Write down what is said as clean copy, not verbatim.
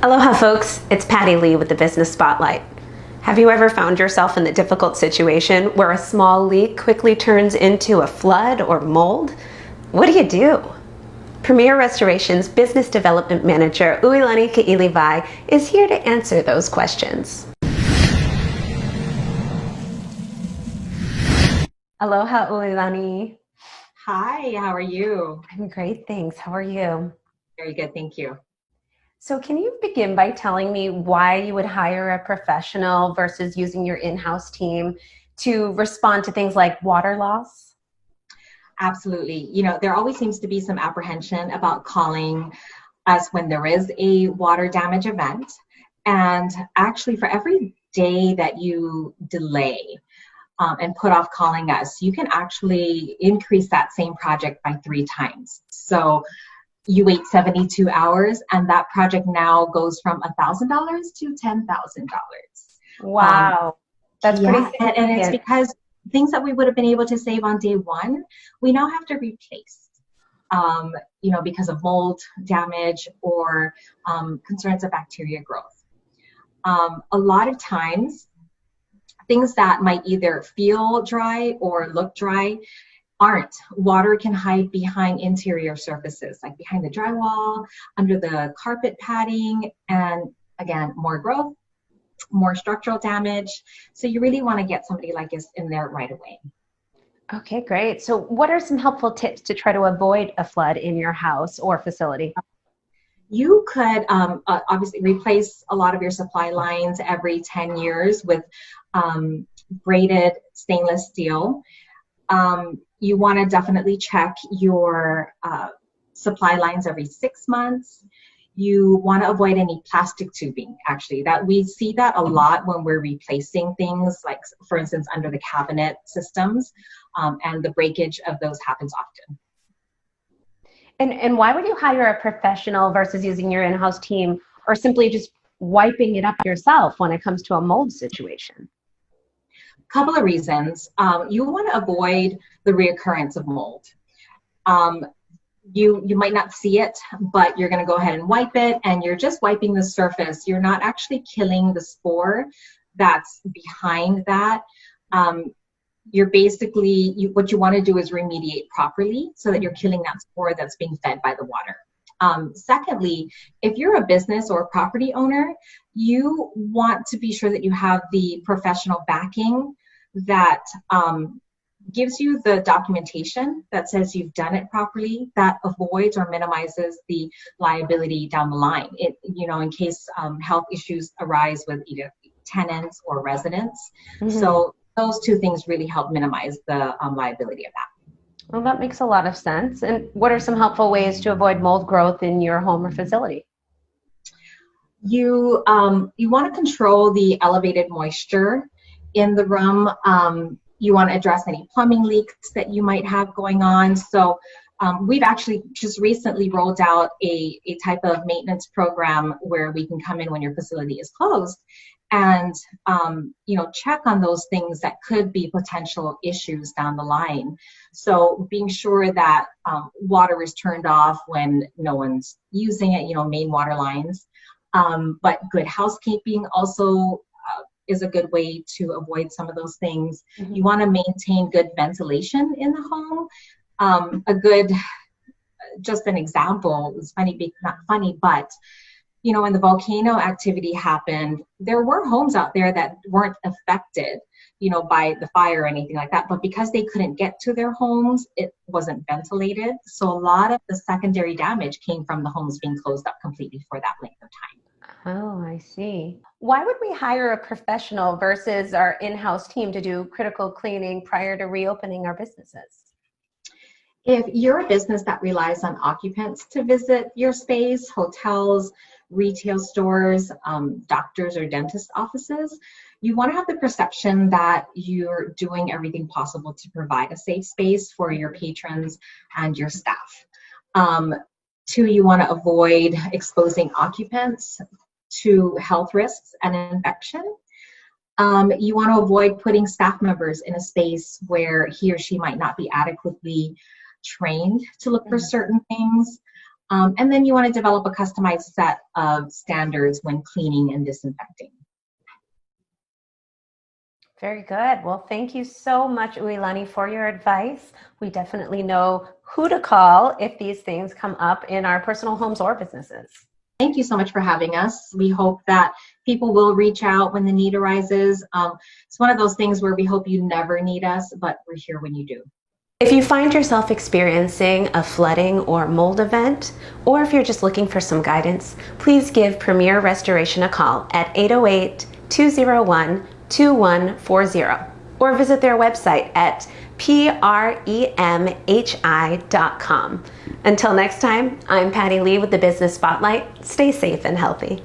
Aloha folks, it's Patty Lee with the Business Spotlight. Have you ever found yourself in the difficult situation where a small leak quickly turns into a flood or mold? What do? Premier Restoration's Business Development Manager, Uilani Kailiwai, is here to answer those questions. Aloha, Uilani. Hi, how are you? I'm great, thanks. How are you? Very good, thank you. So can you begin by telling me why you would hire a professional versus using your in-house team to respond to things like water loss? Absolutely. There always seems to be some apprehension about calling us when there is a water damage event. And actually, for every day that you delay and put off calling us, you can actually increase that same project by 3 times. So you wait 72 hours and that project now goes from $1,000 to $10,000. Wow. That's pretty significant. And it's because things that we would have been able to save on day one, we now have to replace, because of mold damage or concerns of bacteria growth. A lot of times, things that might either feel dry or look dry aren't. Water can hide behind interior surfaces, like behind the drywall, under the carpet padding, and again, more growth, more structural damage. So you really want to get somebody like us in there right away. Okay, great. So what are some helpful tips to try to avoid a flood in your house or facility? You could obviously replace a lot of your supply lines every 10 years with braided stainless steel. You want to definitely check your supply lines every 6 months. You want to avoid any plastic tubing, actually. That we see that a lot when we're replacing things, like, for instance, under the cabinet systems, and the breakage of those happens often. And why would you hire a professional versus using your in-house team or simply just wiping it up yourself when it comes to a mold situation? Couple of reasons. You want to avoid the reoccurrence of mold. You might not see it, but you're going to go ahead and wipe it, and you're just wiping the surface. You're not actually killing the spore that's behind that. You're basically, what you want to do is remediate properly so that you're killing that spore that's being fed by the water. Secondly, if you're a business or a property owner, you want to be sure that you have the professional backing that gives you the documentation that says you've done it properly, that avoids or minimizes the liability down the line. In case health issues arise with either tenants or residents. Mm-hmm. So those two things really help minimize the liability of that. Well, that makes a lot of sense. And what are some helpful ways to avoid mold growth in your home or facility? You want to control the elevated moisture in the room. You want to address any plumbing leaks that you might have going on. So we've actually just recently rolled out a type of maintenance program where we can come in when your facility is closed and check on those things that could be potential issues down the line. So being sure that water is turned off when no one's using it, main water lines. But good housekeeping also is a good way to avoid some of those things. Mm-hmm. You want to maintain good ventilation in the home. Just an example, it's funny, not funny, but when the volcano activity happened, there were homes out there that weren't affected, by the fire or anything like that. But because they couldn't get to their homes, it wasn't ventilated. So a lot of the secondary damage came from the homes being closed up completely for that length of time. Oh, I see. Why would we hire a professional versus our in-house team to do critical cleaning prior to reopening our businesses? If you're a business that relies on occupants to visit your space, hotels, retail stores, doctors or dentist offices, you want to have the perception that you're doing everything possible to provide a safe space for your patrons and your staff. 2, you want to avoid exposing occupants to health risks and infection. You want to avoid putting staff members in a space where he or she might not be adequately trained to look for certain things. And then you want to develop a customized set of standards when cleaning and disinfecting. Very good. Well, thank you so much, Uilani, for your advice. We definitely know who to call if these things come up in our personal homes or businesses. Thank you so much for having us. We hope that people will reach out when the need arises. It's one of those things where we hope you never need us, but we're here when you do. If you find yourself experiencing a flooding or mold event, or if you're just looking for some guidance, please give Premier Restoration a call at 808-201-2140 or visit their website at premhi.com. Until next time, I'm Patty Lee with the Business Spotlight. Stay safe and healthy.